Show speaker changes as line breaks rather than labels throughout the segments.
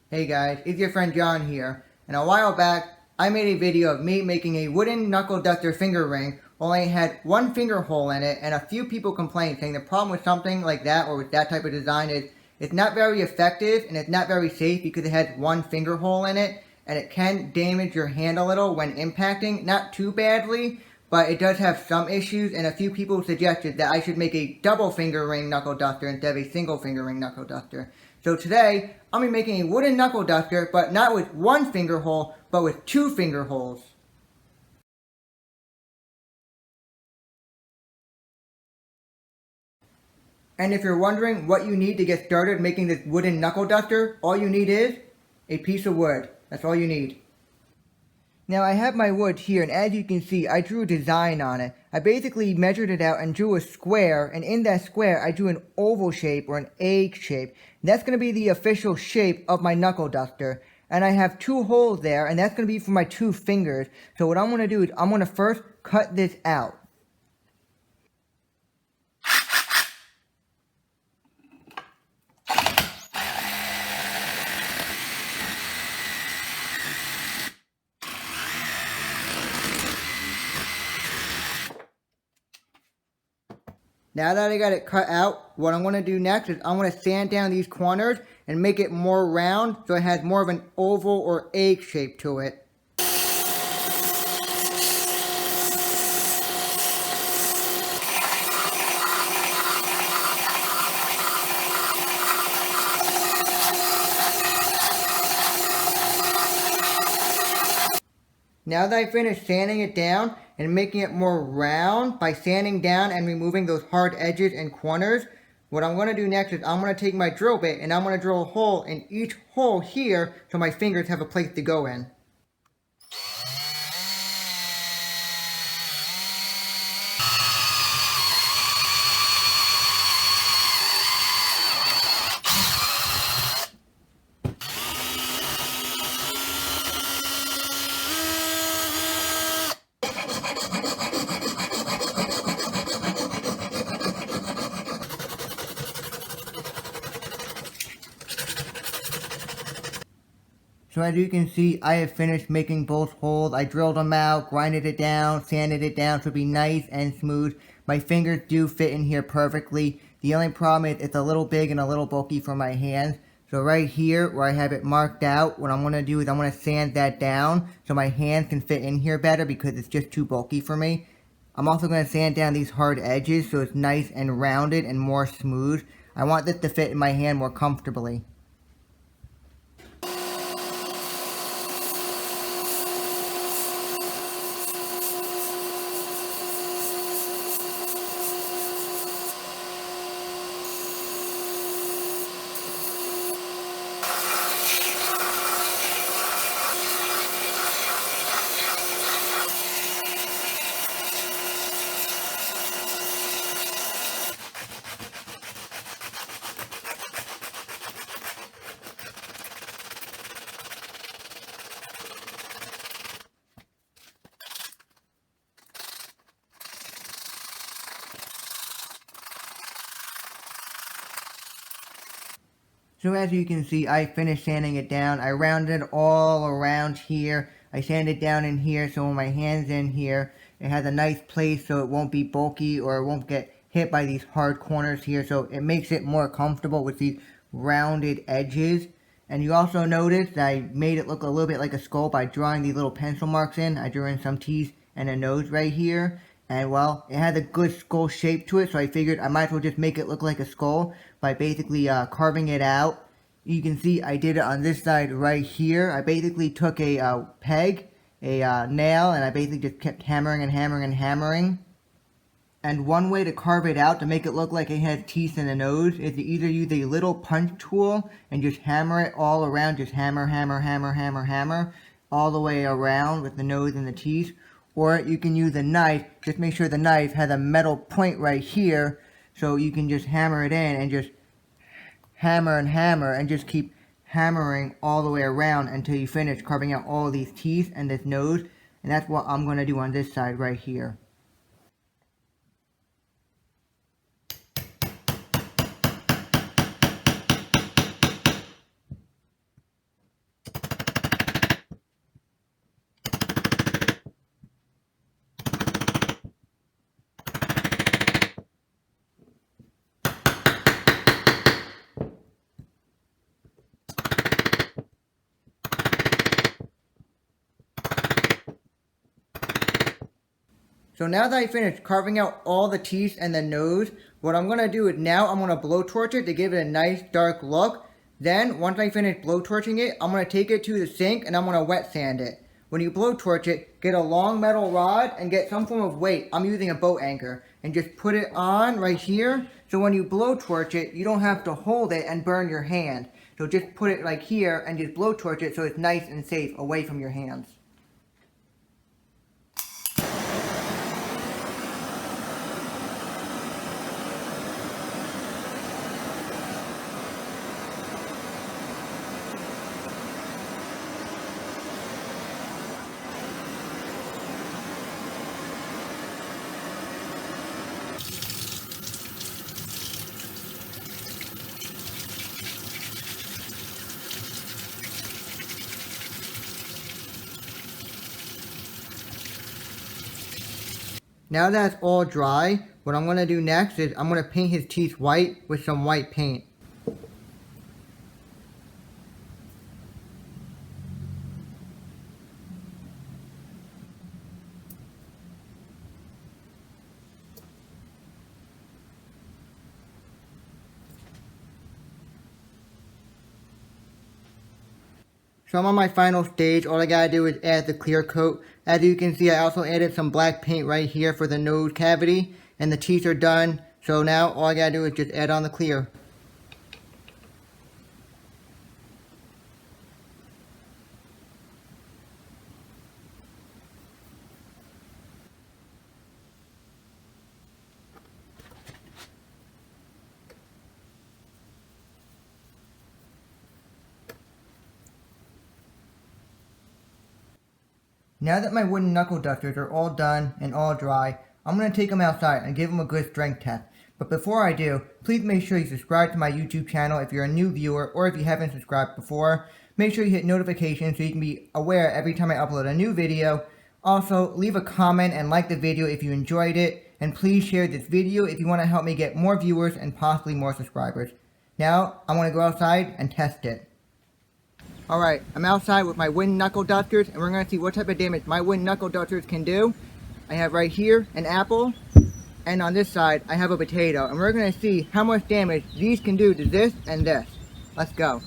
Hey guys, it's your friend John here, and a while back I made a video of me making a wooden knuckle duster finger ring, only it had one finger hole in it, and a few people complained saying the problem with something like that or with that type of design is it's not very effective and it's not very safe because it has one finger hole in it, and it can damage your hand a little when impacting, not too badly, but it does have some issues, and a few people suggested that I should make a double finger ring knuckle duster instead of a single finger ring knuckle duster. So today, I'll be making a wooden knuckle duster, but not with one finger hole, but with two finger holes. And if you're wondering what you need to get started making this wooden knuckle duster, all you need is a piece of wood. That's all you need. Now I have my wood here, and as you can see, I drew a design on it. I basically measured it out and drew a square, and in that square I drew an oval shape or an egg shape. And that's going to be the official shape of my knuckle duster. And I have two holes there, and that's going to be for my two fingers. So what I'm going to do is I'm going to first cut this out. Now that I got it cut out, what I'm going to do next is I'm going to sand down these corners and make it more round so it has more of an oval or egg shape to it. Now that I finished sanding it down and making it more round by sanding down and removing those hard edges and corners, what I'm going to do next is I'm going to take my drill bit and I'm going to drill a hole in each hole here so my fingers have a place to go in. So as you can see, I have finished making both holes. I drilled them out, grinded it down, sanded it down to be nice and smooth. My fingers do fit in here perfectly. The only problem is it's a little big and a little bulky for my hands. So right here where I have it marked out, what I'm going to do is I'm going to sand that down so my hands can fit in here better because it's just too bulky for me. I'm also going to sand down these hard edges so it's nice and rounded and more smooth. I want this to fit in my hand more comfortably. So as you can see, I finished sanding it down. I rounded all around here. I sanded down in here so when my hand's in here, it has a nice place so it won't be bulky or it won't get hit by these hard corners here. So it makes it more comfortable with these rounded edges. And you also notice that I made it look a little bit like a skull by drawing these little pencil marks in. I drew in some teeth and a nose right here. And well, it has a good skull shape to it, so I figured I might as well just make it look like a skull by basically carving it out. You can see I did it on this side right here. I basically took a peg, a nail, and I basically just kept hammering and hammering and hammering. And one way to carve it out to make it look like it has teeth in the nose is to either use a little punch tool and just hammer it all around, just hammer, hammer, hammer, hammer, hammer, all the way around with the nose and the teeth. Or you can use a knife, just make sure the knife has a metal point right here so you can just hammer it in and just hammer and hammer and just keep hammering all the way around until you finish carving out all these teeth and this nose. And that's what I'm going to do on this side right here. So now that I finished carving out all the teeth and the nose, what I'm going to do is now I'm going to blowtorch it to give it a nice dark look. Then, once I finish blowtorching it, I'm going to take it to the sink and I'm going to wet sand it. When you blowtorch it, get a long metal rod and get some form of weight. I'm using a boat anchor. And just put it on right here. So when you blowtorch it, you don't have to hold it and burn your hand. So just put it like here and just blowtorch it so it's nice and safe away from your hands. Now that it's all dry, what I'm going to do next is I'm going to paint his teeth white with some white paint. So I'm on my final stage. All I gotta do is add the clear coat. As you can see, I also added some black paint right here for the nose cavity. And the teeth are done. So now all I gotta do is just add on the clear. Now that my wooden knuckle dusters are all done and all dry, I'm going to take them outside and give them a good strength test. But before I do, please make sure you subscribe to my YouTube channel if you're a new viewer or if you haven't subscribed before. Make sure you hit notifications so you can be aware every time I upload a new video. Also, leave a comment and like the video if you enjoyed it. And please share this video if you want to help me get more viewers and possibly more subscribers. Now, I want to go outside and test it. Alright, I'm outside with my wooden knuckle dusters and we're going to see what type of damage my wooden knuckle dusters can do. I have right here an apple and on this side I have a potato and we're going to see how much damage these can do to this and this. Let's go.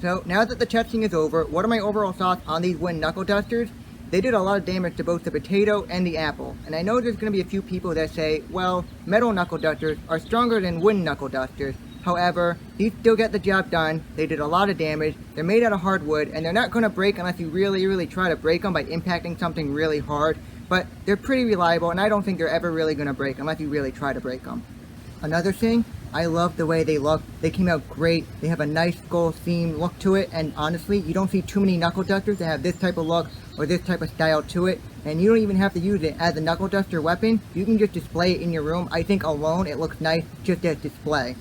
So now that the testing is over, what are my overall thoughts on these wooden knuckle dusters? They did a lot of damage to both the potato and the apple. And I know there's going to be a few people that say, well, metal knuckle dusters are stronger than wooden knuckle dusters. However, these still get the job done. They did a lot of damage. They're made out of hardwood and they're not going to break unless you really try to break them by impacting something really hard. But they're pretty reliable and I don't think they're ever really going to break unless you really try to break them. Another thing, I love the way they look. They came out great. They have a nice skull theme look to it, and honestly, you don't see too many knuckle dusters that have this type of look or this type of style to it, and you don't even have to use it as a knuckle duster weapon. You can just display it in your room. I think alone it looks nice just as display.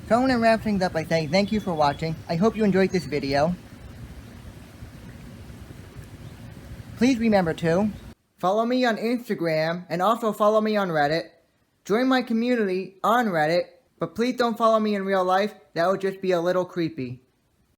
So I'm going to wrap things up by saying thank you for watching. I hope you enjoyed this video. Please remember to follow me on Instagram and also follow me on Reddit. Join my community on Reddit, but please don't follow me in real life. That would just be a little creepy.